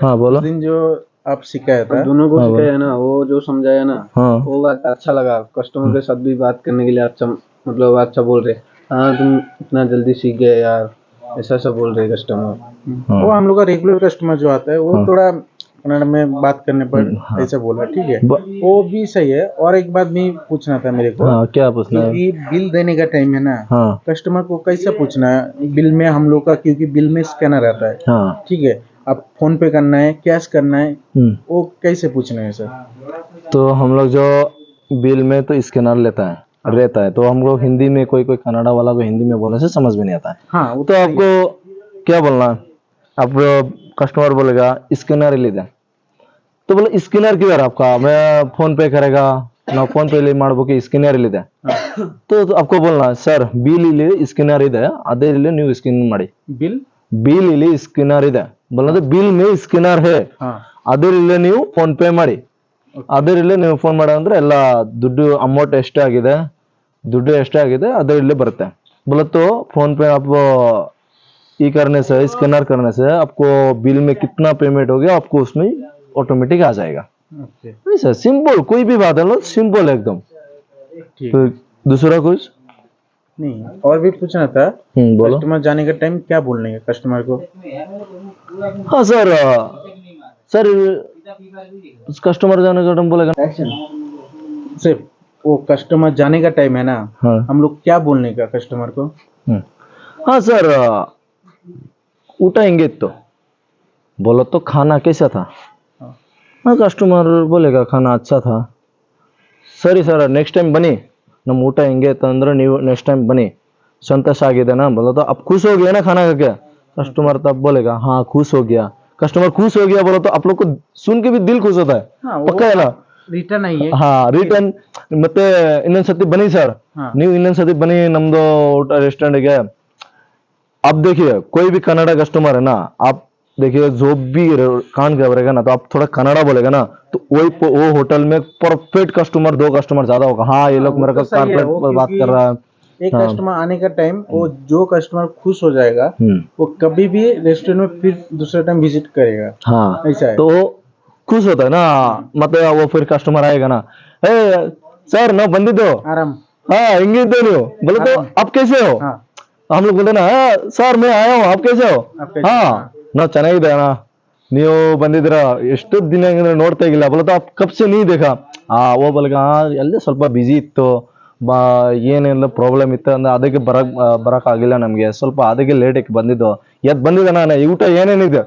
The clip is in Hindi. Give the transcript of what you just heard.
हाँ बोलो। दिन जो आप सिखाया था दोनों को सिखाया ना, वो जो समझाया ना, हाँ वो बात अच्छा लगा। कस्टमर के साथ भी बात करने के लिए अच्छा, मतलब अच्छा बोल रहे। हाँ तुम इतना जल्दी सीख गए यार, ऐसा सब बोल रहे कस्टमर। वो हम लोग का रेगुलर कस्टमर जो आता है वो थोड़ा कन्नड़ में बात करने पर ऐसा बोला, ठीक है, वो भी सही है। और एक बात भी पूछना था मेरे को। हाँ क्या पूछना है? क्योंकि बिल देने का टाइम है ना, हाँ कस्टमर को कैसे पूछना है बिल में हम लोग का, क्योंकि बिल में स्कैनर आता है, हाँ ठीक है, अब फोन पे करना है कैश करना है, वो कैसे पूछना है सर? तो हम लोग जो बिल में तो स्कैनर लेता है रहता है, तो हम लोग हिंदी में कोई कन्नड़ा वाला को हिंदी में बोलने से समझ में नहीं आता है। हाँ वो तो आपको क्या बोलना है? आप कस्टमर बोलेगा स्कैनर ले दे, तो बोले स्कैनर क्यों यार आपका, मैं फोन पे करेगा ना, फोन पे ಮಾಡ್ಬೇಕು ಸ್ಕ್ಯಾನರ್ ಇದೆ तो आपको बोलना है सर बिल ಇಲ್ಲಿ ಸ್ಕ್ಯಾನರ್ ಇದೆ ಅದೇ ಇಲ್ಲಿ ನೀವು ಸ್ಕ್ಯಾನ್ ಮಾಡಿ, ಬಿಲ್ ಇಲ್ಲಿ ಸ್ಕ್ಯಾನರ್ ಇದೆ बोलना बिल में स्कैनर है ಅದೇ ಇಲ್ಲಿ ನೀವು ಫೋನ್ ಪೇ ಮಾಡಿ, ಅದೇ ಇಲ್ಲಿ ನೀವು ಫೋನ್ ಮಾಡಿ ಅಂದ್ರೆ ಎಲ್ಲ ದುಡ್ಡು ಅಮೌಂಟ್ ಎಷ್ಟಾಗಿದೆ ಅದೇ ಇಲ್ಲಿ ಬರುತ್ತೆ। बोले तो फोन पे आप ई करने से स्कैनर करने से आपको बिल में कितना पेमेंट हो गया आपको उसमें ऑटोमेटिक आ जाएगा। ऐसा सिंपल कोई भी बात है ना, सिंपल एकदम। तो दूसरा कुछ नहीं और भी पूछना था। बोलो। कस्टमर जाने का टाइम क्या बोलने का कस्टमर को? हाँ सर, सर कस्टमर जाने का टाइम बोलेगा सिर्फ वो कस्टमर जाने का टाइम है ना, हाँ हम लोग क्या बोलने का कस्टमर को? हाँ सर ಊಟ ಹೆಂಗಿತ್ತು बोलो तो खाना कैसा था, हाँ कस्टमर बोलेगा खाना अच्छा था। ಸರಿ ಸರ್ ನೆಕ್ಸ್ಟ್ ಟೈಮ್ ಬನ್ನಿ, ನಮ್ಮ ಊಟ ಹೆಂಗೆ ಇತ್ತು ಅಂದ್ರೆ ನೀವು नेक्स्ट टाइम बनी, संतोष आगे ना बोलो तो अब खुश हो गया ना खाना खा के, कस्टमर तब बोलेगा हाँ खुश हो गया। कस्टमर खुश हो गया बोलो तो आप लोग को सुन के भी दिल खुश होता है, पक्का है ना? ರಿಟರ್ನ್ ಆಗಿ हाँ रिटर्न ಮತ್ತೆ ಇನ್ನೊಂದ್ सती बनी सर, ನೀವು ಇನ್ನೊಂದ್ सती बनी ನಮ್ದು ಊಟ ರೆಸ್ಟೋರೆಂಟ್ ಗೆ। अब देखिए कोई भी कन्नड़ा कस्टमर है ना, आप देखिए जो भी कान घबरेगा ना, तो आप थोड़ा कन्नड़ा बोलेगा ना, तो वो होटल में परफेक्ट कस्टमर 2 कस्टमर ज्यादा होगा। हाँ ये लोग मेरे को कॉर्पोरेट बात कर रहा है। एक कस्टमर आने का टाइम, वो जो कस्टमर खुश हो जाएगा वो कभी भी रेस्टोरेंट में फिर दूसरा टाइम विजिट करेगा। हाँ ऐसा है, तो खुश होता है ना, मतलब वो फिर कस्टमर आएगा ना, ए सर ना बंदिದ್ದು आराम। हाँ ಹೆಂಗಿದ್ದೆ ನೀವು बोले तो आप कैसे हो, हम लोग बोलते ना सर मैं आया हूँ आप कैसे हो, हाँ ना ಚೆನ್ನಾಗಿದೆ ಅಣ್ಣ ನೀವು ಬಂದಿದ್ದೀರಾ ಎಷ್ಟು ದಿನ ನೋಡ್ತಾ ಇಗಿಲ್ಲ बोले तो आप कब से नहीं देखा, वो बोलेगा हाँ ಎಲ್ಲೇ ಸ್ವಲ್ಪ ಬಿಜಿ ಇತ್ತು, ಏನೆಲ್ಲ ಪ್ರಾಬ್ಲಮ್ ಇತ್ತು ಅಂದ್ರೆ ಅದಕ್ಕೆ ಬರಕ್ ಆಗಿಲ್ಲ ನಮಗೆ, ಸ್ವಲ್ಪ ಅದಕ್ಕೆ ಲೇಟ್ ಬಂದಿದ್ದು ಎದ್ ಬಂದಿದ್ದ ನಾನು ಊಟ ಏನೇನಿದೆ